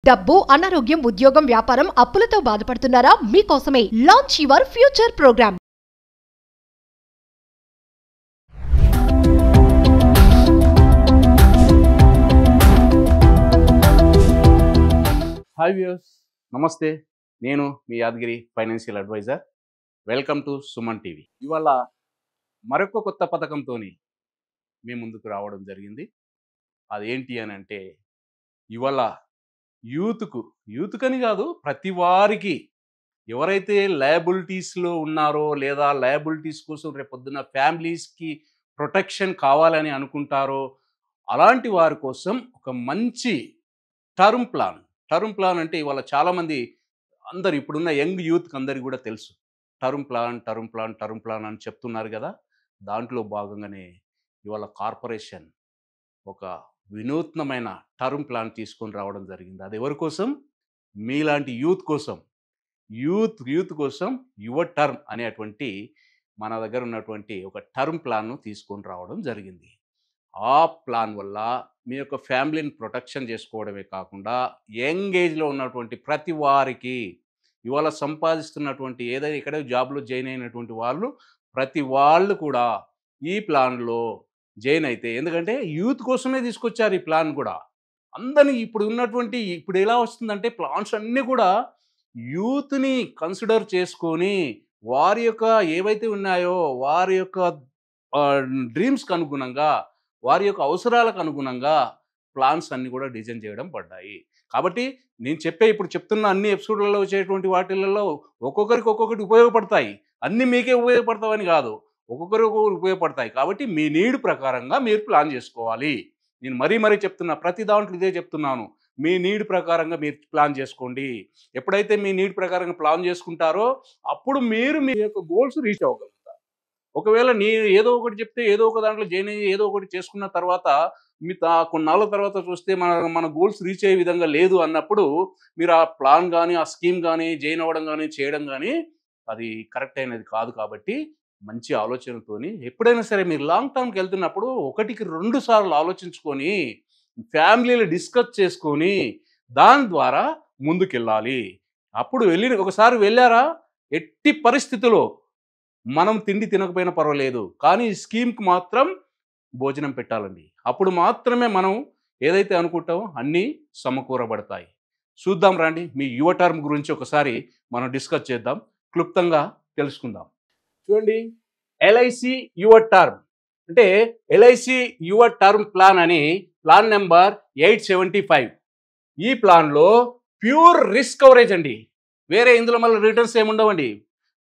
డబ్బు, అనారోగ్యం, ఉద్యోగం, వ్యాపారం, అప్పులతో బాధపడుతున్నారా? మీకోసమే launch your future program. Hi viewers, నమస్తే. నేను మీ Yadagiri financial adviser. Welcome to Suman TV. ఇవాళ మరొక కొత్త పథకంతో మీ ముందుకు రావడం జరిగింది. అదేంటి అని అంటే, ఇవాళ యూత్కని కాదు, ప్రతి వారికి ఎవరైతే లయబిలిటీస్లో ఉన్నారో లేదా లయబిలిటీస్ కోసం రేపొద్దున ఫ్యామిలీస్కి ప్రొటెక్షన్ కావాలని అనుకుంటారో అలాంటి వారి కోసం ఒక మంచి టర్మ్ ప్లాన్ అంటే ఇవాళ చాలామంది అందరు ఇప్పుడున్న యంగ్ యూత్కి అందరికి కూడా తెలుసు. టర్మ్ ప్లాన్ అని చెప్తున్నారు కదా. దాంట్లో భాగంగానే ఇవాళ కార్పొరేషన్ ఒక వినూత్నమైన టర్మ్ ప్లాన్ తీసుకొని రావడం జరిగింది. అది ఎవరి కోసం? మీలాంటి యూత్ కోసం. యూత్ కోసం యువర్ టర్మ్ అనేటువంటి మన దగ్గర ఉన్నటువంటి ఒక టర్మ్ ప్లాన్ను తీసుకొని రావడం జరిగింది. ఆ ప్లాన్ వల్ల మీ యొక్క ఫ్యామిలీని ప్రొటెక్షన్ చేసుకోవడమే కాకుండా యంగ్ ఏజ్లో ఉన్నటువంటి ప్రతి వారికి ఇవాళ సంపాదిస్తున్నటువంటి ఏదైనా ఇక్కడే జాబ్లో జాయిన్ అయినటువంటి ప్రతి వాళ్ళు కూడా ఈ ప్లాన్లో జాయిన్ అయితే, ఎందుకంటే యూత్ కోసమే తీసుకొచ్చారు ఈ ప్లాన్ కూడా. అందరినీ ఇప్పుడు ఎలా వస్తుందంటే ప్లాన్స్ అన్నీ కూడా యూత్ని కన్సిడర్ చేసుకొని వారి యొక్క ఏవైతే ఉన్నాయో వారి యొక్క డ్రీమ్స్కి అనుగుణంగా, వారి యొక్క అవసరాలకు అనుగుణంగా ప్లాన్స్ అన్నీ కూడా డిజైన్ చేయడం పడ్డాయి. కాబట్టి నేను ఇప్పుడు చెప్తున్న అన్ని ఎపిసోడ్లలో వచ్చేటువంటి వాటిలలో ఒక్కొక్కరికి ఒక్కొక్కటి ఉపయోగపడతాయి. అన్నీ మీకే ఉపయోగపడతావని కాదు, ఒక్కొక్కరికి ఉపయోగపడతాయి. కాబట్టి మీ నీడ్ ప్రకారంగా మీరు ప్లాన్ చేసుకోవాలి. నేను మరీ చెప్తున్నా, ప్రతి దాంట్లో ఇదే చెప్తున్నాను. మీ నీడ్ ప్రకారంగా మీరు ప్లాన్ చేసుకోండి. ఎప్పుడైతే మీ నీడ్ ప్రకారంగా ప్లాన్ చేసుకుంటారో అప్పుడు మీరు మీ యొక్క గోల్స్ రీచ్ అవ్వగలుగుతారు. ఒకవేళ నేను ఏదో ఒకటి చెప్తే ఏదో ఒక దాంట్లో జాయిన్ అయ్యి ఏదో ఒకటి చేసుకున్న తర్వాత మీ కొన్నాళ్ళ తర్వాత చూస్తే మన గోల్స్ రీచ్ అయ్యే విధంగా లేదు అన్నప్పుడు మీరు ఆ ప్లాన్ కానీ ఆ స్కీమ్ కానీ జాయిన్ అవ్వడం కానీ చేయడం కానీ అది కరెక్ట్ అయినది కాదు. కాబట్టి మంచి ఆలోచనతోని ఎప్పుడైనా సరే మీరు లాంగ్ టర్మ్కి వెళ్తున్నప్పుడు 1కి 2 సార్లు ఆలోచించుకొని ఫ్యామిలీలో డిస్కస్ చేసుకొని దాని ద్వారా ముందుకెళ్ళాలి. అప్పుడు ఒకసారి వెళ్ళారా, ఎట్టి పరిస్థితిలో మనం తిండి తినకపోయినా పర్వాలేదు, కానీ ఈ స్కీమ్కి మాత్రం భోజనం పెట్టాలండి. అప్పుడు మాత్రమే మనం ఏదైతే అనుకుంటామో అన్నీ సమకూరబడతాయి. చూద్దాం రండి, మీ యువ టర్మ్ గురించి ఒకసారి మనం డిస్కస్ చేద్దాం, క్లుప్తంగా తెలుసుకుందాం. చూడండి, ఎల్ఐసి యువర్ టర్మ్ అంటే ఎల్ఐసి యువర్ టర్మ్ ప్లాన్ అని ప్లాన్ నెంబర్ 875. ఈ ప్లాన్లో ప్యూర్ రిస్క్ కవరేజ్ అండి. వేరే ఇందులో మళ్ళీ రిటర్న్స్ ఏముండవండి,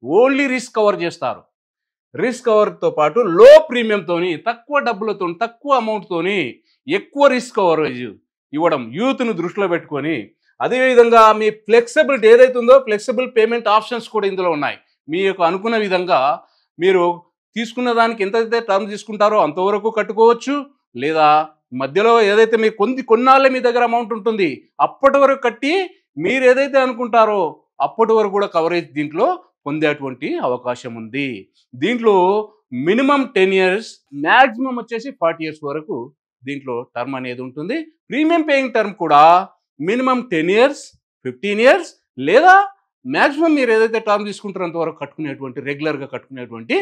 ఓన్లీ రిస్క్ కవర్ చేస్తారు. రిస్క్ కవర్తో పాటు లో ప్రీమియంతోని, తక్కువ డబ్బులతో, తక్కువ అమౌంట్తోని ఎక్కువ రిస్క్ కవరేజ్ ఇవ్వడం యూత్ను దృష్టిలో పెట్టుకొని, అదేవిధంగా మీ ఫ్లెక్సిబిలిటీ ఏదైతే ఉందో ఫ్లెక్సిబుల్ పేమెంట్ ఆప్షన్స్ కూడా ఇందులో ఉన్నాయి. మీ యొక్క అనుకున్న విధంగా మీరు తీసుకున్న దానికి ఎంతైతే టర్మ్ తీసుకుంటారో అంతవరకు కట్టుకోవచ్చు, లేదా మధ్యలో ఏదైతే మీరు కొన్నాళ్ళే మీ దగ్గర అమౌంట్ ఉంటుంది అప్పటి వరకు కట్టి మీరు ఏదైతే అనుకుంటారో అప్పటి వరకు కూడా కవరేజ్ దీంట్లో పొందేటువంటి అవకాశం ఉంది. దీంట్లో మినిమం 10 years, మ్యాక్సిమం వచ్చేసి 40 years వరకు దీంట్లో టర్మ్ అనేది ఉంటుంది. ప్రీమియం పేయింగ్ టర్మ్ కూడా మినిమం 10 years, 15 years లేదా మ్యాక్సిమం మీరు ఏదైతే టర్మ్ తీసుకుంటారో అంతవరకు కట్టుకునేటువంటి రెగ్యులర్గా కట్టుకునేటువంటి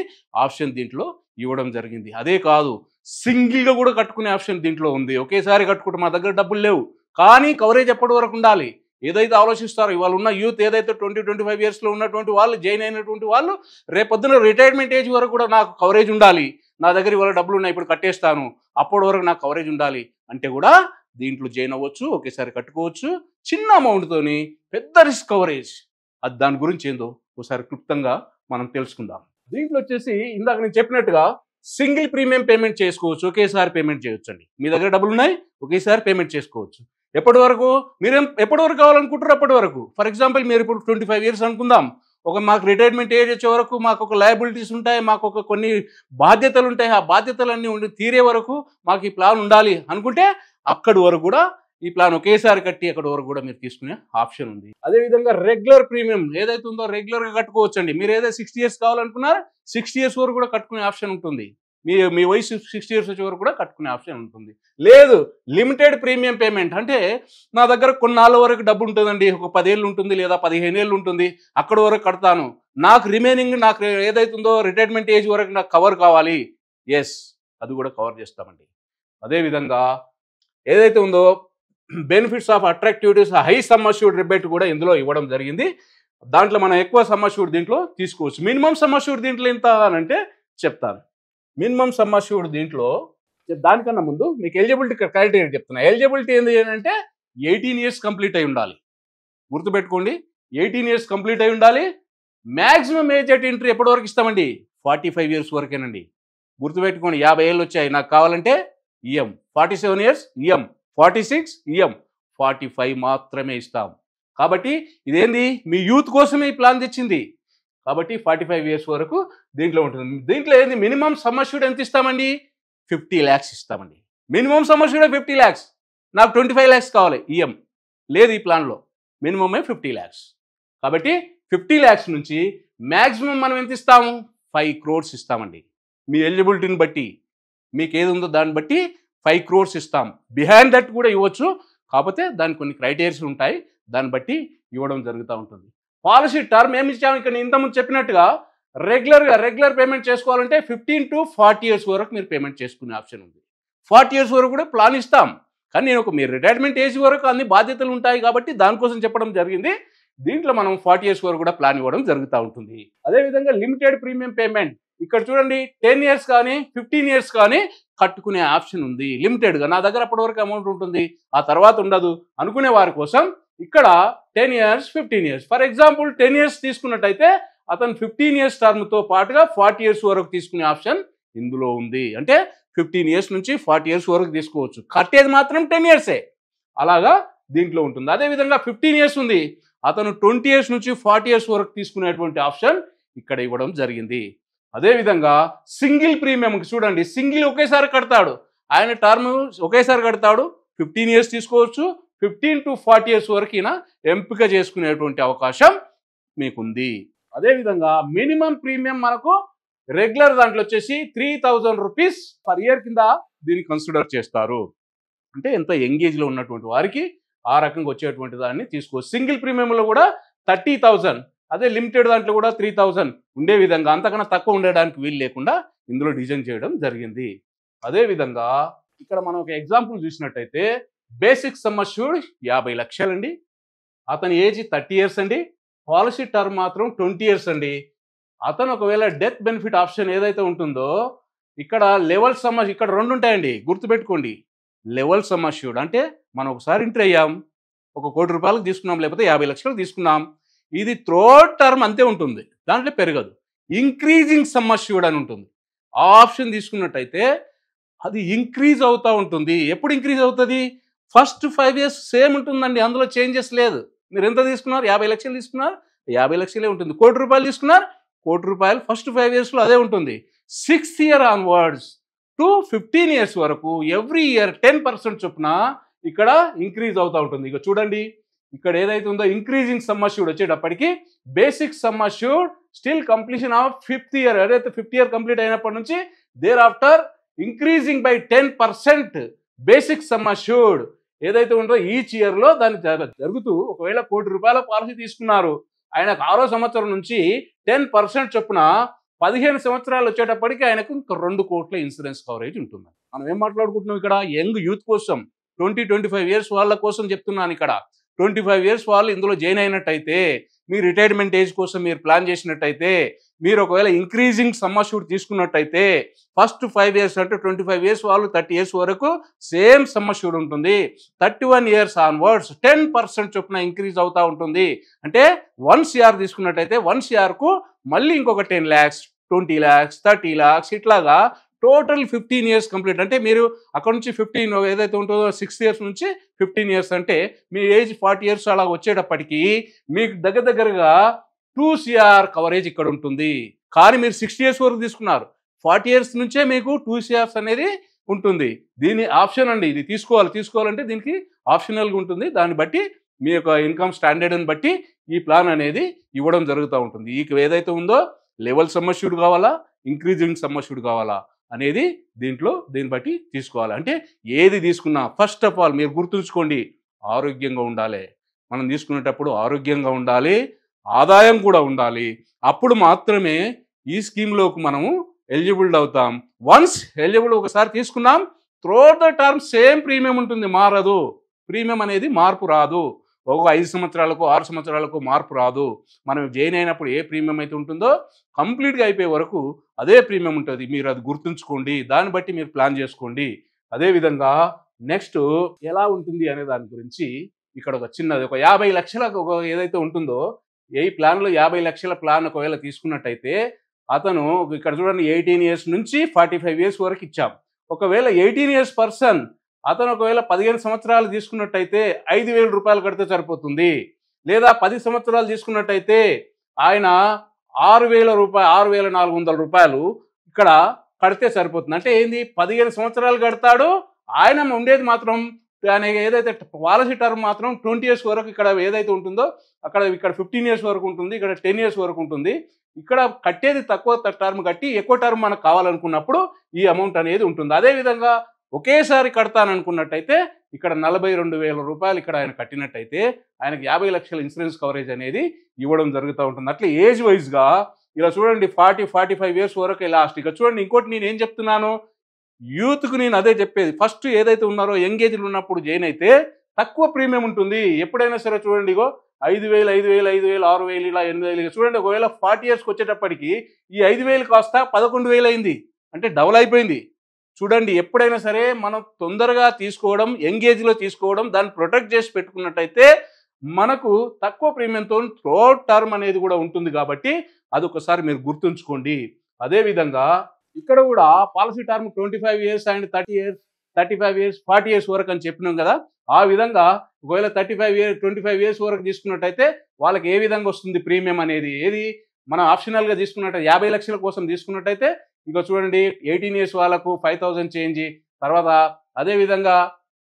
ఆప్షన్ దీంట్లో ఇవ్వడం జరిగింది. అదే కాదు, సింగిల్గా కూడా కట్టుకునే ఆప్షన్ దీంట్లో ఉంది. ఒకేసారి కట్టుకుంటే మా దగ్గర డబ్బులు లేవు, కానీ కవరేజ్ ఎప్పటి వరకు ఉండాలి ఏదైతే ఆలోచిస్తారో, ఇవాళ ఉన్న యూత్ ఏదైతే 20-25 yearsలో ఉన్నటువంటి వాళ్ళు, జాయిన్ అయినటువంటి వాళ్ళు రేపొద్దున రిటైర్మెంట్ ఏజ్ వరకు కూడా నాకు కవరేజ్ ఉండాలి, నా దగ్గర ఇవాళ డబ్బులు ఉన్నాయి ఇప్పుడు కట్టేస్తాను, అప్పటి వరకు నాకు కవరేజ్ ఉండాలి అంటే కూడా దీంట్లో జాయిన్ అవ్వచ్చు. ఒకేసారి కట్టుకోవచ్చు, చిన్న అమౌంట్తోని పెద్ద రిస్క్ కవరేజ్. అది దాని గురించి ఏందో ఒకసారి క్లుప్తంగా మనం తెలుసుకుందాం. దీంట్లో వచ్చేసి ఇందాక నేను చెప్పినట్టుగా సింగిల్ ప్రీమియం పేమెంట్ చేసుకోవచ్చు, ఒకేసారి పేమెంట్ చేయొచ్చు అండి. మీ దగ్గర డబ్బులు ఉన్నాయి, ఒకేసారి పేమెంట్ చేసుకోవచ్చు. ఎప్పటి వరకు మీరు ఎప్పటి వరకు కావాలనుకుంటారో అప్పటి వరకు. ఫర్ ఎగ్జాంపుల్ మీరు ఇప్పుడు 25 years అనుకుందాం, మాకు రిటైర్మెంట్ ఏజ్ వచ్చే వరకు మాకు ఒక లయబిలిటీస్ ఉంటాయి, మాకు కొన్ని బాధ్యతలు ఉంటాయి, ఆ బాధ్యతలన్నీ తీరే వరకు మాకు ఈ ప్లాన్ ఉండాలి అనుకుంటే అక్కడి వరకు కూడా ఈ ప్లాన్ ఒకేసారి కట్టి అక్కడి వరకు కూడా మీరు తీసుకునే ఆప్షన్ ఉంది. అదేవిధంగా రెగ్యులర్ ప్రీమియం ఏదైతే ఉందో రెగ్యులర్గా కట్టుకోవచ్చు అండి. మీరు ఏదైతే 60 years కావాలనుకున్నారో 60 years వరకు కూడా కట్టుకునే ఆప్షన్ ఉంటుంది. మీ వయసు 60 ఇయర్స్ వచ్చే వరకు కూడా కట్టుకునే ఆప్షన్ ఉంటుంది. లేదు లిమిటెడ్ ప్రీమియం పేమెంట్ అంటే నా దగ్గర కొన్నాళ్ళ వరకు డబ్బు ఉంటుందండి, ఒక 10 ఏళ్ళు ఉంటుంది లేదా 15 ఏళ్ళు ఉంటుంది, అక్కడ వరకు కడతాను, నాకు రిమైనింగ్ నాకు ఏదైతుందో రిటైర్మెంట్ ఏజ్ వరకు నాకు కవర్ కావాలి, ఎస్ అది కూడా కవర్ చేస్తామండి. అదేవిధంగా ఏదైతే ఉందో benefits of attractivities high sum assured rebate కూడా ఇందులో ఇవ్వడం జరిగింది. దాంట్లో మనం ఎక్కువ సమ్ అష్యూర్డ్ దీంట్లో తీసుకోవచ్చు. మినిమం సమ్ అష్యూర్డ్ దీంట్లో ఎంత అంటే చెప్తాను. మినిమం సమ్ అష్యూర్డ్ దీంట్లో దానికన్నా ముందు మీకు ఎలిజిబిలిటీ క్రైటీరియా చెప్తున్నా. ఎలిజిబిలిటీ ఏంది అంటే 18 ఇయర్స్ కంప్లీట్ అయి ఉండాలి. గుర్తుపెట్టుకోండి, 18 ఇయర్స్ కంప్లీట్ అయి ఉండాలి. మ్యాక్సిమం ఏజ్ అట్ ఎంట్రీ ఎప్పటి వరకు ఇస్తామండి? 45 ఇయర్స్ వరకేనండి. గుర్తుపెట్టుకోండి, 50 ఏళ్ళు వచ్చాయి నాకు కావాలంటే ఈఎం, 47 ఇయర్స్ ఈఎం, 46 ఈఎం, 45 మాత్రమే ఇస్తాం. కాబట్టి ఇదేంది మీ యూత్ కోసమే ఈ ప్లాన్ తెచ్చింది. కాబట్టి 45 ఇయర్స్ వరకు దీంట్లో ఉంటుంది. దీంట్లో ఏంది మినిమం సమ్ అష్యూర్డ్ ఎంత ఇస్తామండి? 50 lakhs ఇస్తామండి. Minimum sum assured 50 lakhs. నాకు 25 lakhs కావాలి ఈఎం, లేదు ఈ ప్లాన్లో, మినిమమే 50 lakhs. కాబట్టి 50 lakhs నుంచి మ్యాక్సిమం మనం ఎంత ఇస్తాము? 5 crores ఇస్తామండి. మీ ఎలిజిబిలిటీని బట్టి మీకు ఏది ఉందో దాన్ని బట్టి 5 crores ఇస్తాం. బిహైండ్ దట్ కూడా ఇవ్వచ్చు, కాకపోతే దానికి కొన్ని క్రైటీరియాస్ ఉంటాయి, దాన్ని బట్టి ఇవ్వడం జరుగుతూ ఉంటుంది. పాలసీ టర్మ్ ఏమి ఇచ్చాము ఇక్కడ ఇంతకుముందు చెప్పినట్టుగా రెగ్యులర్ పేమెంట్ చేసుకోవాలంటే 15 to 40 ఇయర్స్ వరకు మీరు పేమెంట్ చేసుకునే ఆప్షన్ ఉంది. 40 ఇయర్స్ వరకు కూడా ప్లాన్ ఇస్తాం, కానీ నేను మీ రిటైర్మెంట్ ఏజ్ వరకు అన్ని బాధ్యతలు ఉంటాయి కాబట్టి దానికోసం చెప్పడం జరిగింది. దీంట్లో మనం 40 ఇయర్స్ వరకు కూడా ప్లాన్ ఇవ్వడం జరుగుతూ ఉంటుంది. అదేవిధంగా లిమిటెడ్ ప్రీమియం పేమెంట్ ఇక్కడ చూడండి, 10 ఇయర్స్ కానీ 15 ఇయర్స్ కానీ కట్టుకునే ఆప్షన్ ఉంది లిమిటెడ్గా. నా దగ్గర అప్పటి వరకు అమౌంట్ ఉంటుంది, ఆ తర్వాత ఉండదు అనుకునే వారి కోసం ఇక్కడ 10 years 15 years. For example 10 years తీసుకున్నట్టయితే అతను 15 ఇయర్స్ టర్మ్తో పాటుగా 40 ఇయర్స్ వరకు తీసుకునే ఆప్షన్ ఇందులో ఉంది. అంటే 15 ఇయర్స్ నుంచి 40 ఇయర్స్ వరకు తీసుకోవచ్చు, కట్టేది మాత్రం 10 ఇయర్సే, అలాగా దీంట్లో ఉంటుంది. అదేవిధంగా 15 ఇయర్స్ ఉంది, అతను 20 ఇయర్స్ నుంచి 40 ఇయర్స్ వరకు తీసుకునేటువంటి ఆప్షన్ ఇక్కడ ఇవ్వడం జరిగింది. అదేవిధంగా సింగిల్ ప్రీమియం చూడండి, సింగిల్ ఒకేసారి కడతాడు, ఆయన టర్మ్ ఒకేసారి కడతాడు, 15 ఇయర్స్ తీసుకోవచ్చు, 15 to 40 ఇయర్స్ వరకు ఎంపిక చేసుకునేటువంటి అవకాశం మీకుంది. అదేవిధంగా మినిమం ప్రీమియం మనకు రెగ్యులర్ దాంట్లో వచ్చేసి 3000 రూపీస్ పర్ ఇయర్ కింద దీన్ని కన్సిడర్ చేస్తారు. అంటే ఎంత ఎంగేజ్లో ఉన్నటువంటి వారికి ఆ రకంగా వచ్చేటువంటి దాన్ని తీసుకోవచ్చు. సింగిల్ ప్రీమియంలో కూడా 30,000, అదే లిమిటెడ్ దాంట్లో కూడా 3000 ఉండే విధంగా, అంతకన్నా తక్కువ ఉండడానికి వీలు లేకుండా ఇందులో డిజైన్ చేయడం జరిగింది. అదేవిధంగా ఇక్కడ మనం ఒక ఎగ్జాంపుల్ చూసినట్టయితే బేసిక్ సమ్ అష్యూర్డ్ 50 లక్షలు అండి, అతని ఏజ్ 30 ఇయర్స్ అండి, పాలసీ టర్మ్ మాత్రం 20 ఇయర్స్ అండి. అతను ఒకవేళ డెత్ బెనిఫిట్ ఆప్షన్ ఏదైతే ఉంటుందో ఇక్కడ లెవెల్ సమ్ ఇక్కడ 2 ఉంటాయండి, గుర్తుపెట్టుకోండి. లెవెల్ సమ్ అష్యూర్డ్ అంటే మనం ఒకసారి ఎంట్రీ అయ్యాం, 1 కోటి రూపాయలకు తీసుకున్నాం, లేకపోతే 50 లక్షలకు తీసుకున్నాం, ఇది త్రోట్ టర్మ్ అంతే ఉంటుంది, దాంట్లో పెరగదు. ఇంక్రీజింగ్ సమ్ అష్యూర్డ్ అని ఉంటుంది, ఆ ఆప్షన్ తీసుకున్నట్టయితే అది ఇంక్రీజ్ అవుతూ ఉంటుంది. ఎప్పుడు ఇంక్రీజ్ అవుతుంది? ఫస్ట్ 5 ఇయర్స్ సేమ్ ఉంటుందండి, అందులో చేంజెస్ లేదు. మీరు ఎంత తీసుకున్నారు? 50 లక్షలు తీసుకున్నారు, 50 లక్షలే ఉంటుంది. 1 కోటి రూపాయలు తీసుకున్నారు, 1 కోటి రూపాయలు ఫస్ట్ 5 ఇయర్స్లో అదే ఉంటుంది. 6th year onwards to 15 years వరకు ఎవ్రీ ఇయర్ 10% చొప్పున ఇక్కడ ఇంక్రీజ్ అవుతూ ఉంటుంది. ఇక చూడండి, ఇక్కడ ఏదైతే ఉందో ఇంక్రీజింగ్ సమ్ అష్యూర్డ్ వచ్చేటప్పటికి basic sum assured still completion of 5th year, ఏదైతే 5th ఇయర్ కంప్లీట్ అయినప్పటి నుంచి there after increasing by 10% basic sum assured ఏదైతే ఉందో ఈచ్ ఇయర్లో దాన్ని జరుగుతూ, ఒకవేళ 1 కోటి రూపాయల పాలసీ తీసుకున్నారు, ఆయనకు 6వ సంవత్సరం నుంచి 10% చొప్పున 15 సంవత్సరాలు వచ్చేటప్పటికి ఆయనకు ఇంకా 2 కోట్ల ఇన్సూరెన్స్ కవరేజ్ ఉంటుంది. మనం ఏం మాట్లాడుకుంటున్నాం ఇక్కడ? యంగ్ యూత్ కోసం, 20-25 ఇయర్స్ వాళ్ళ కోసం చెప్తున్నాను. ఇక్కడ 25 ఇయర్స్ వాళ్ళు ఇందులో జాయిన్ అయినట్టయితే, మీ రిటైర్మెంట్ ఏజ్ కోసం మీరు ప్లాన్ చేసినట్టయితే, మీరు ఒకవేళ ఇంక్రీజింగ్ సమ్ అష్యూర్డ్ తీసుకున్నట్టయితే ఫస్ట్ 5 ఇయర్స్ అంటే 25 ఇయర్స్ వాళ్ళు 30 ఇయర్స్ వరకు సేమ్ సమ్ అష్యూర్డ్ ఉంటుంది. 31 ఇయర్స్ ఆన్వర్డ్స్ 10% చొప్పున ఇంక్రీజ్ అవుతూ ఉంటుంది. అంటే 1 CR తీసుకున్నట్టయితే 1 CRకు మళ్ళీ ఇంకొక 10 lakhs, 20 lakhs, 30 lakhs ఇట్లాగా టోటల్ 15 ఇయర్స్ కంప్లీట్. అంటే మీరు అక్కడ నుంచి 15 ఏదైతే ఉంటుందో 6 ఇయర్స్ నుంచి 15 ఇయర్స్ అంటే మీ ఏజ్ 40 ఇయర్స్ అలా వచ్చేటప్పటికి మీకు దగ్గరగా 2 CR కవరేజ్ ఇక్కడ ఉంటుంది. కానీ మీరు 60 ఇయర్స్ వరకు తీసుకున్నారు, 40 ఇయర్స్ నుంచే మీకు 2 CRs అనేది ఉంటుంది. దీని ఆప్షన్ అండి, ఇది తీసుకోవాలంటే దీనికి ఆప్షనల్గా ఉంటుంది. దాన్ని బట్టి మీ యొక్క ఇన్కమ్ స్టాండర్డ్ని బట్టి ఈ ప్లాన్ అనేది ఇవ్వడం జరుగుతూ ఉంటుంది. ఈ ఏదైతే ఉందో లెవెల్ సమ్ అష్యూర్డ్ కావాలా, ఇంక్రీజింగ్ సమ్ అష్యూర్డ్ కావాలా, అనేది దీన్ని బట్టి తీసుకోవాలి. అంటే ఏది తీసుకున్నా ఫస్ట్ ఆఫ్ ఆల్ మీరు గుర్తుంచుకోండి, ఆరోగ్యంగా ఉండాలి. మనం తీసుకునేటప్పుడు ఆరోగ్యంగా ఉండాలి, ఆదాయం కూడా ఉండాలి. అప్పుడు మాత్రమే ఈ స్కీమ్లోకి మనము ఎలిజిబుల్ అవుతాం. వన్స్ ఎలిజిబుల్ ఒకసారి తీసుకున్నాం, throughout the term same premium ఉంటుంది, మారదు. ప్రీమియం అనేది మార్పు రాదు. ఒక 5 సంవత్సరాలకు 6 సంవత్సరాలకు మార్పు రాదు. మనం జాయిన్ అయినప్పుడు ఏ ప్రీమియం అయితే ఉంటుందో కంప్లీట్గా అయిపోయే వరకు అదే ప్రీమియం ఉంటుంది. మీరు అది గుర్తుంచుకోండి, దాన్ని బట్టి మీరు ప్లాన్ చేసుకోండి. అదేవిధంగా నెక్స్ట్ ఎలా ఉంటుంది అనే దాని గురించి ఇక్కడ ఒక చిన్నది, ఒక 50 లక్షలకు ఒక ఏదైతే ఉంటుందో, ఏ ప్లాన్లో 50 లక్షల ప్లాన్ ఒకవేళ తీసుకున్నట్టయితే అతను ఇక్కడ చూడండి 18 ఇయర్స్ నుంచి 45 ఇయర్స్ వరకు ఇచ్చాం. ఒకవేళ 18 ఇయర్స్ పర్సన్ అతను ఒకవేళ 15 సంవత్సరాలు తీసుకున్నట్టయితే 5,000 రూపాయలు కడితే సరిపోతుంది. లేదా 10 సంవత్సరాలు తీసుకున్నట్టయితే ఆయన 6,400 రూపాయలు ఇక్కడ కడితే సరిపోతుంది. అంటే ఏంది, 15 సంవత్సరాలు కడతాడు. ఆయన ఉండేది మాత్రం ఆయన ఏదైతే పాలసీ టర్మ్ మాత్రం 20 ఇయర్స్ వరకు ఇక్కడ ఏదైతే ఉంటుందో ఇక్కడ 15 ఇయర్స్ వరకు ఉంటుంది, ఇక్కడ 10 ఇయర్స్ వరకు ఉంటుంది. ఇక్కడ కట్టేది తక్కువ టర్మ్ కట్టి ఎక్కువ టర్మ్ మనకు కావాలనుకున్నప్పుడు ఈ అమౌంట్ అనేది ఉంటుంది. అదేవిధంగా ఒకేసారి కడతాననుకున్నట్టయితే ఇక్కడ 42,000 రూపాయలు ఇక్కడ ఆయన కట్టినట్టయితే ఆయనకి 50 లక్షల ఇన్సూరెన్స్ కవరేజ్ అనేది ఇవ్వడం జరుగుతూ ఉంటుంది. అట్లా ఏజ్ వైజ్గా ఇలా చూడండి 40-45 ఇయర్స్ వరకు లాస్ట్. ఇక చూడండి ఇంకోటి నేను ఏం చెప్తున్నాను, యూత్కు నేను అదే చెప్పేది. ఫస్ట్ ఏదైతే ఉన్నారో యంగ్ ఏజ్లో ఉన్నప్పుడు జాయిన్ అయితే తక్కువ ప్రీమియం ఉంటుంది. ఎప్పుడైనా సరే చూడండి, ఇగో 5,000, 5,000, 5,000, 6,000, ఇలా 8,000 చూడండి. ఒకవేళ 40 ఇయర్స్కి వచ్చేటప్పటికి ఈ 5,000 కాస్త 11,000 అయింది, అంటే డబుల్ అయిపోయింది. చూడండి, ఎప్పుడైనా సరే మనం తొందరగా తీసుకోవడం, ఎంగేజ్లో తీసుకోవడం, దాన్ని ప్రొటెక్ట్ చేసి పెట్టుకున్నట్టయితే మనకు తక్కువ ప్రీమియంతో త్రూఅవుట్ టర్మ్ అనేది కూడా ఉంటుంది. కాబట్టి అదొకసారి మీరు గుర్తుంచుకోండి. అదేవిధంగా ఇక్కడ కూడా policy term 25 years and 30 years, 35 years, 40 years వరకు అని చెప్పినాం కదా. ఆ విధంగా ఒకవేళ 25 ఇయర్స్ వరకు తీసుకున్నట్టయితే వాళ్ళకి ఏ విధంగా వస్తుంది ప్రీమియం అనేది, ఏది మనం ఆప్షనల్గా తీసుకున్నట్టయితే 50 లక్షల కోసం తీసుకున్నట్టయితే ఇక చూడండి 18 ఇయర్స్ వాళ్ళకు 5,000 చేంజ్. తర్వాత అదేవిధంగా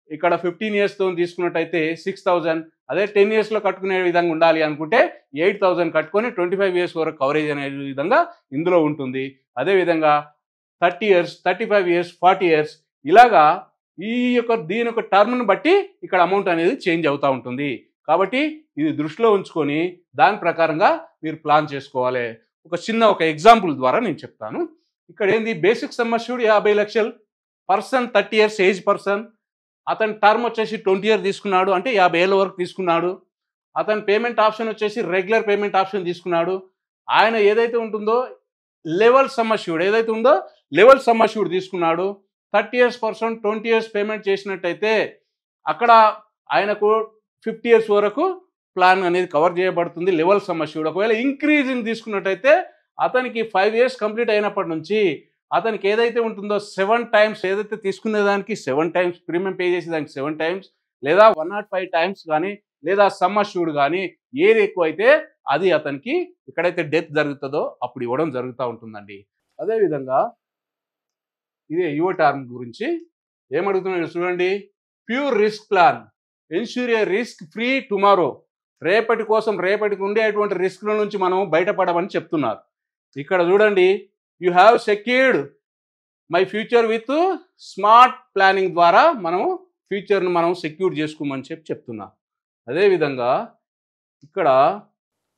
ఇక్కడ 15 ఇయర్స్తో తీసుకున్నట్టయితే 6,000. అదే 10 ఇయర్స్లో కట్టుకునే విధంగా ఉండాలి అనుకుంటే 8,000 కట్టుకొని 25 ఇయర్స్ వరకు కవరేజ్ అనే విధంగా ఇందులో ఉంటుంది. అదేవిధంగా 30 ఇయర్స్, 35 ఇయర్స్, 40 ఇయర్స్ ఇలాగా దీని యొక్క టర్మ్ను బట్టి ఇక్కడ అమౌంట్ అనేది చేంజ్ అవుతూ ఉంటుంది. కాబట్టి ఇది దృష్టిలో ఉంచుకొని దాని ప్రకారంగా మీరు ప్లాన్ చేసుకోవాలి. ఒక ఎగ్జాంపుల్ ద్వారా నేను చెప్తాను. ఇక్కడ ఏంది, బేసిక్ సమ్ అష్యూర్డ్ 50 లక్షలు, పర్సన్ 30 ఇయర్స్ ఏజ్ పర్సన్, అతని టర్మ్ వచ్చేసి 20 ఇయర్ తీసుకున్నాడు, అంటే 50 ఏళ్ళ వరకు తీసుకున్నాడు. అతని పేమెంట్ ఆప్షన్ వచ్చేసి రెగ్యులర్ పేమెంట్ ఆప్షన్ తీసుకున్నాడు. ఆయన ఏదైతే ఉంటుందో లెవెల్ సమ్ అష్యూర్డ్ ఏదైతే ఉందో లెవెల్ సమ్ అష్యూర్డ్ తీసుకున్నాడు. 30 ఇయర్స్ పర్సన్ 20 ఇయర్స్ పేమెంట్ చేసినట్టయితే అక్కడ ఆయనకు 50 ఇయర్స్ వరకు ప్లాన్ అనేది కవర్ చేయబడుతుంది, లెవెల్ సమ్ అష్యూర్డ్. ఒకవేళ ఇంక్రీజింగ్ తీసుకున్నట్టయితే అతనికి 5 ఇయర్స్ కంప్లీట్ అయినప్పటి నుంచి అతనికి ఏదైతే ఉంటుందో 7 టైమ్స్, ఏదైతే తీసుకునే దానికి 7 టైమ్స్ ప్రీమియం పే చేసేదానికి 7 టైమ్స్, లేదా 105 టైమ్స్ కానీ, లేదా సమ్ అష్యూర్డ్ కానీ ఏది ఎక్కువ అయితే అది అతనికి ఎక్కడైతే డెత్ జరుగుతుందో అప్పుడు ఇవ్వడం జరుగుతూ ఉంటుందండి. అదేవిధంగా ఇదే యువ టర్మ్ గురించి ఏమడుగుతున్నాడు చూడండి, ప్యూర్ రిస్క్ ప్లాన్ ఎన్ష్యూర్ ఏ రిస్క్ ఫ్రీ టుమారో. రేపటికి ఉండేటువంటి రిస్క్ల నుంచి మనం బయటపడమని చెప్తున్నారు. ఇక్కడ చూడండి, you have secured my future with smart planning ద్వారా మనము ఫ్యూచర్ను మనం సెక్యూర్ చేసుకోమని చెప్తున్నా. అదేవిధంగా ఇక్కడ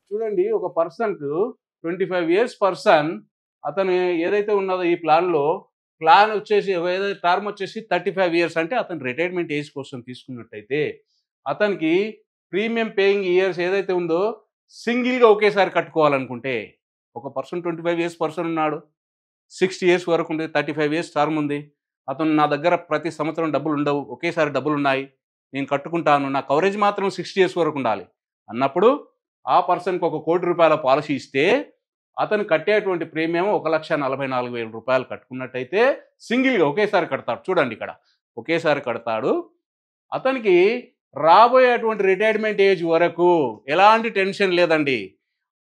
చూడండి, ఒక పర్సన్కు 25 ఇయర్స్ పర్సన్ అతను ఏదైతే ఉన్నదో ఈ ప్లాన్ వచ్చేసి ఏదైతే టర్మ్ వచ్చేసి 35 ఇయర్స్, అంటే అతను రిటైర్మెంట్ ఏజ్ కోసం తీసుకున్నట్టయితే అతనికి ప్రీమియం పేయింగ్ ఇయర్స్ ఏదైతే ఉందో సింగిల్గా ఒకేసారి కట్టుకోవాలనుకుంటే, ఒక పర్సన్ 25 ఇయర్స్ పర్సన్ ఉన్నాడు, 60 ఇయర్స్ వరకు ఉంది, 35 ఇయర్స్ టర్మ్ ఉంది, అతను నా దగ్గర ప్రతి సంవత్సరం డబ్బులు ఉండవు, ఒకేసారి డబ్బులు ఉన్నాయి, నేను కట్టుకుంటాను, నా కవరేజ్ మాత్రం 60 ఇయర్స్ వరకు ఉండాలి అన్నప్పుడు ఆ పర్సన్కి 1 కోటి రూపాయల పాలసీ ఇస్తే అతను కట్టేటువంటి ప్రీమియం 1,44,000 రూపాయలు కట్టుకున్నట్టయితే సింగిల్గా ఒకేసారి కడతాడు. చూడండి, ఇక్కడ ఒకేసారి కడతాడు. అతనికి రాబోయేటువంటి రిటైర్మెంట్ ఏజ్ వరకు ఎలాంటి టెన్షన్ లేదండి.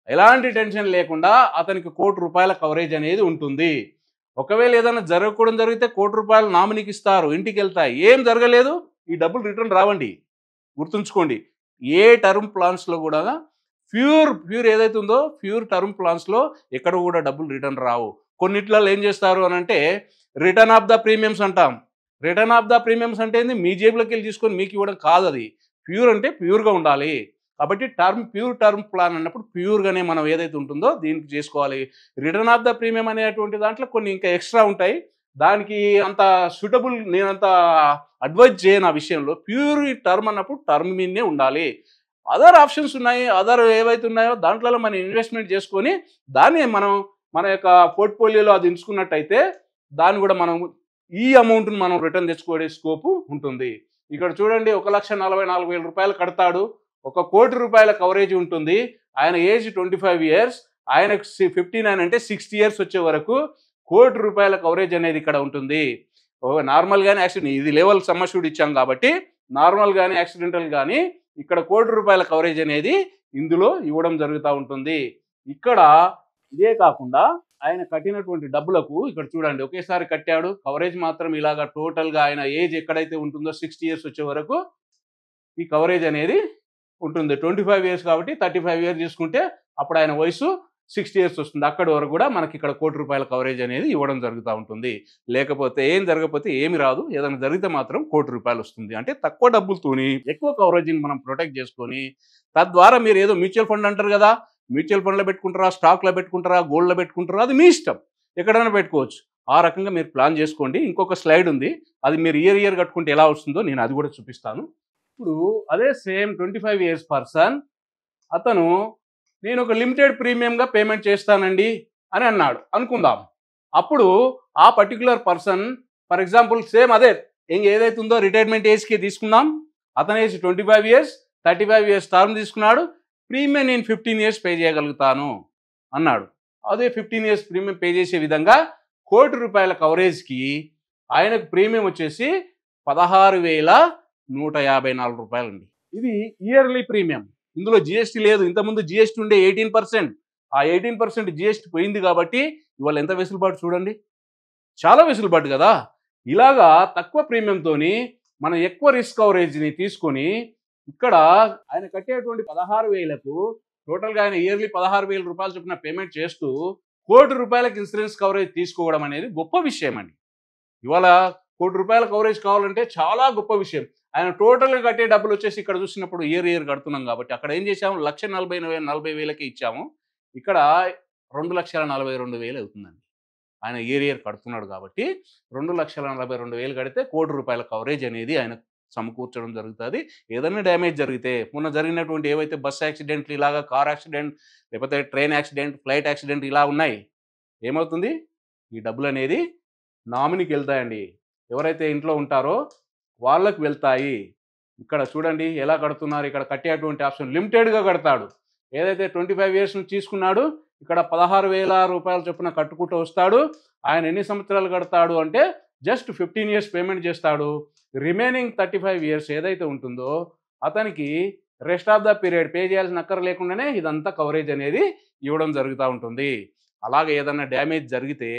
ఎలాంటి టెన్షన్ లేకుండా అతనికి 1 కోటి రూపాయల కవరేజ్ అనేది ఉంటుంది. ఒకవేళ ఏదైనా జరగకూడదు జరిగితే 1 కోటి రూపాయలు నామినీకి ఇస్తారు, ఇంటికి వెళ్తాయి. ఏం జరగలేదు, ఈ డబ్బులు రిటర్న్ రావండి. గుర్తుంచుకోండి, ఏ టర్మ్ ప్లాన్స్లో కూడా ప్యూర్ ఏదైతే ఉందో ప్యూర్ టర్మ్ ప్లాన్స్లో ఎక్కడ కూడా డబ్బులు రిటర్న్ రావు. కొన్నిట్లలో ఏం చేస్తారు అని అంటే రిటర్న్ ఆఫ్ ద ప్రీమియమ్స్ అంటాం. రిటర్న్ ఆఫ్ ద ప్రీమియమ్స్ అంటే ఏంది? మీ జేబులోకి వెళ్ళి తీసుకొని మీకు ఇవ్వడం కాదు అది. ప్యూర్ అంటే ప్యూర్గా ఉండాలి. కాబట్టి ప్యూర్ టర్మ్ ప్లాన్ అన్నప్పుడు ప్యూర్గానే మనం ఏదైతే ఉంటుందో దీనికి చేసుకోవాలి. రిటర్న్ ఆఫ్ ద ప్రీమియం అనేటువంటి దాంట్లో కొన్ని ఇంకా ఎక్స్ట్రా ఉంటాయి. దానికి అంత సూటబుల్ నేనంత అడ్వైజ్ చేయను ఆ విషయంలో. ప్యూర్ టర్మ్ అన్నప్పుడు టర్మ్ మీదనే ఉండాలి. అదర్ ఆప్షన్స్ ఉన్నాయి, అదర్ ఏవైతే ఉన్నాయో దాంట్లో మనం ఇన్వెస్ట్మెంట్ చేసుకొని దాన్ని మనం మన యొక్క పోర్ట్ఫోలియోలో అది ఎంచుకున్నట్టయితే దాన్ని కూడా మనం ఈ అమౌంట్ని మనం రిటర్న్ తెచ్చుకునే స్కోపు ఉంటుంది. ఇక్కడ చూడండి, 1,44,000 రూపాయలు కడతాడు, 1 కోటి రూపాయల కవరేజ్ ఉంటుంది. ఆయన ఏజ్ 25 years, ఆయనకు 59 అంటే 60 years వచ్చే వరకు 1 కోటి రూపాయల కవరేజ్ అనేది ఇక్కడ ఉంటుంది. నార్మల్గానే యాక్సిడెంట్, ఇది లెవెల్ సమ్మష్యూర్డ్ ఇచ్చాం కాబట్టి నార్మల్ కానీ యాక్సిడెంటల్ కానీ ఇక్కడ 1 కోటి రూపాయల కవరేజ్ అనేది ఇందులో ఇవ్వడం జరుగుతూ ఉంటుంది. ఇక్కడ ఇదే కాకుండా ఆయన కట్టినటువంటి డబ్బులకు ఇక్కడ చూడండి, ఒకేసారి కట్టాడు, కవరేజ్ మాత్రం ఇలాగా టోటల్గా ఆయన ఏజ్ ఎక్కడైతే ఉంటుందో 60 years వచ్చే వరకు ఈ కవరేజ్ అనేది ఉంటుంది. 25 years కాబట్టి 35 years తీసుకుంటే అప్పుడు ఆయన వయసు 60 years వస్తుంది. అక్కడి వరకు కూడా మనకి ఇక్కడ 1 కోటి రూపాయల కవరేజ్ అనేది ఇవ్వడం జరుగుతూ ఉంటుంది. లేకపోతే జరగకపోతే ఏమి రాదు, ఏదైనా జరిగితే మాత్రం 1 కోటి రూపాయలు వస్తుంది. అంటే తక్కువ డబ్బులతోని ఎక్కువ కవరేజ్ని మనం ప్రొటెక్ట్ చేసుకొని తద్వారా మీరు ఏదో మ్యూచువల్ ఫండ్ అంటారు కదా, మ్యూచువల్ ఫండ్లో పెట్టుకుంటారా, స్టాక్లో పెట్టుకుంటారా, గోల్డ్లో పెట్టుకుంటారా, అది మీ ఇష్టం, ఎక్కడైనా పెట్టుకోవచ్చు. ఆ రకంగా మీరు ప్లాన్ చేసుకోండి. ఇంకొక స్లైడ్ ఉంది, అది మీరు ఇయర్ కట్టుకుంటే ఎలా వస్తుందో నేను అది కూడా చూపిస్తాను. ఇప్పుడు అదే సేమ్ 25 years పర్సన్ అతను నేను ఒక లిమిటెడ్ ప్రీమియంగా పేమెంట్ చేస్తానండి అని అన్నాడు అనుకుందాం. అప్పుడు ఆ particular person for example same అదే ఏదైతే ఉందో రిటైర్మెంట్ ఏజ్కి తీసుకుందాం. అతని ఏజ్ 25 years, 35 years టర్మ్ తీసుకున్నాడు. ప్రీమియం నేను 15 years పే చేయగలుగుతాను అన్నాడు. అదే 15 years ప్రీమియం పే చేసే విధంగా 1 కోటి రూపాయల కవరేజ్కి ఆయనకు ప్రీమియం వచ్చేసి 16,154 రూపాయలండి. ఇది ఇయర్లీ ప్రీమియం, ఇందులో జిఎస్టీ లేదు. ఇంతకుముందు జిఎస్టీ ఉండే 18%, ఆ 18% జిఎస్టీ పోయింది కాబట్టి ఇవాళ ఎంత వెసులుబాటు చూడండి, చాలా వెసులుబాటు కదా. ఇలాగా తక్కువ ప్రీమియంతోని మనం ఎక్కువ రిస్క్ కవరేజ్ని తీసుకొని ఇక్కడ ఆయన కట్టేటువంటి 16,000కు టోటల్గా ఆయన ఇయర్లీ 16,000 రూపాయలు చొప్పున పేమెంట్ చేస్తూ 1 కోటి రూపాయలకు ఇన్సూరెన్స్ కవరేజ్ తీసుకోవడం అనేది గొప్ప విషయం అండి. ఇవాళ 1 కోటి రూపాయల కవరేజ్ కావాలంటే చాలా గొప్ప విషయం. ఆయన టోటల్గా కట్టే డబ్బులు వచ్చేసి ఇక్కడ చూసినప్పుడు ఇయర్ కడుతున్నాం కాబట్టి అక్కడ ఏం చేసాము, 1,40,000 ఇచ్చాము, ఇక్కడ 2,42,000 అవుతుందండి. ఆయన ఇయర్ కడుతున్నాడు కాబట్టి 2,42,000 కడితే 1 కోటి రూపాయల కవరేజ్ అనేది ఆయన సమకూర్చడం జరుగుతుంది. ఏదైనా డ్యామేజ్ జరిగితే, మొన్న జరిగినటువంటి ఏవైతే బస్ యాక్సిడెంట్లు, ఇలాగా కార్ యాక్సిడెంట్, లేకపోతే ట్రైన్ యాక్సిడెంట్, ఫ్లైట్ యాక్సిడెంట్ ఇలా ఉన్నాయి, ఏమవుతుంది, ఈ డబ్బులు అనేది నామినీకి వెళ్తాయండి. ఎవరైతే ఇంట్లో ఉంటారో వాళ్ళకు వెళ్తాయి. ఇక్కడ చూడండి ఎలా కడుతున్నారు, ఇక్కడ కట్టేటువంటి ఆప్షన్ లిమిటెడ్గా కడతాడు. ఏదైతే 25 years నుంచి తీసుకున్నాడు, ఇక్కడ 16,000 రూపాయల చొప్పున కట్టుకుంటూ వస్తాడు. ఆయన ఎన్ని సంవత్సరాలు కడతాడు అంటే జస్ట్ 15 years పేమెంట్ చేస్తాడు. రిమైనింగ్ 35 years ఏదైతే ఉంటుందో అతనికి rest of the period pay చేయాల్సిన అక్కర లేకుండానే ఇదంతా కవరేజ్ అనేది ఇవ్వడం జరుగుతూ ఉంటుంది. అలాగే ఏదైనా డ్యామేజ్ జరిగితే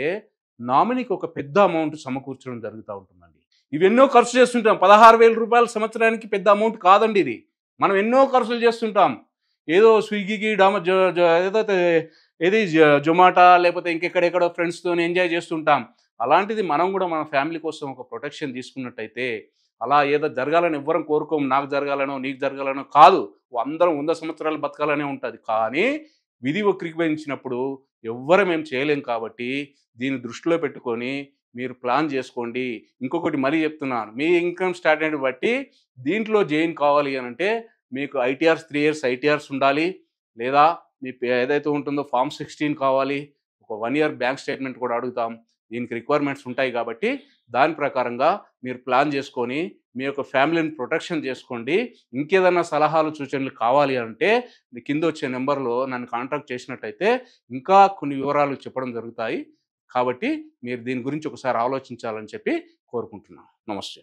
నామినీకి ఒక పెద్ద అమౌంట్ సమకూర్చడం జరుగుతూ ఉంటుందండి. ఇవెన్నో ఖర్చు చేస్తుంటాం. 16,000 రూపాయల సంవత్సరానికి పెద్ద అమౌంట్ కాదండి ఇది. మనం ఎన్నో ఖర్చులు చేస్తుంటాం. ఏదో స్విగ్గీకి ఏదైతే జొమాటో లేకపోతే ఇంకెక్కడెక్కడో ఫ్రెండ్స్తో ఎంజాయ్ చేస్తుంటాం. అలాంటిది మనం కూడా మన ఫ్యామిలీ కోసం ఒక ప్రొటెక్షన్ తీసుకున్నట్టయితే, అలా ఏదో జరగాలని ఎవ్వరం కోరుకోము, నాకు జరగాలనో నీకు జరగాలనో కాదు, అందరం 100 సంవత్సరాలు బతకాలనే ఉంటుంది. కానీ విధి వక్రీకరించినప్పుడు ఎవ్వరం ఏం చేయలేం. కాబట్టి దీన్ని దృష్టిలో పెట్టుకొని మీరు ప్లాన్ చేసుకోండి. ఇంకొకటి మరీ చెప్తున్నాను, మీ ఇన్కమ్ స్టాండర్డ్ బట్టి దీంట్లో జాయిన్ కావాలి అని అంటే మీకు ఐటీఆర్స్ 3 years ఐటీఆర్స్ ఉండాలి, లేదా మీ ఏదైతే ఉంటుందో ఫామ్ 16 కావాలి, ఒక 1 year బ్యాంక్ స్టేట్మెంట్ కూడా అడుగుతాం. దీనికి రిక్వైర్మెంట్స్ ఉంటాయి కాబట్టి దాని ప్రకారంగా మీరు ప్లాన్ చేసుకొని మీ యొక్క ఫ్యామిలీని ప్రొటెక్షన్ చేసుకోండి. ఇంకేదైనా సలహాలు సూచనలు కావాలి అంటే కింద వచ్చే నెంబర్లో నన్ను కాంటాక్ట్ చేసినట్టయితే ఇంకా కొన్ని వివరాలు చెప్పడం జరుగుతాయి. కాబట్టి మీరు దీని గురించి ఒకసారి ఆలోచించాలని చెప్పి కోరుకుంటున్నాను. నమస్తే.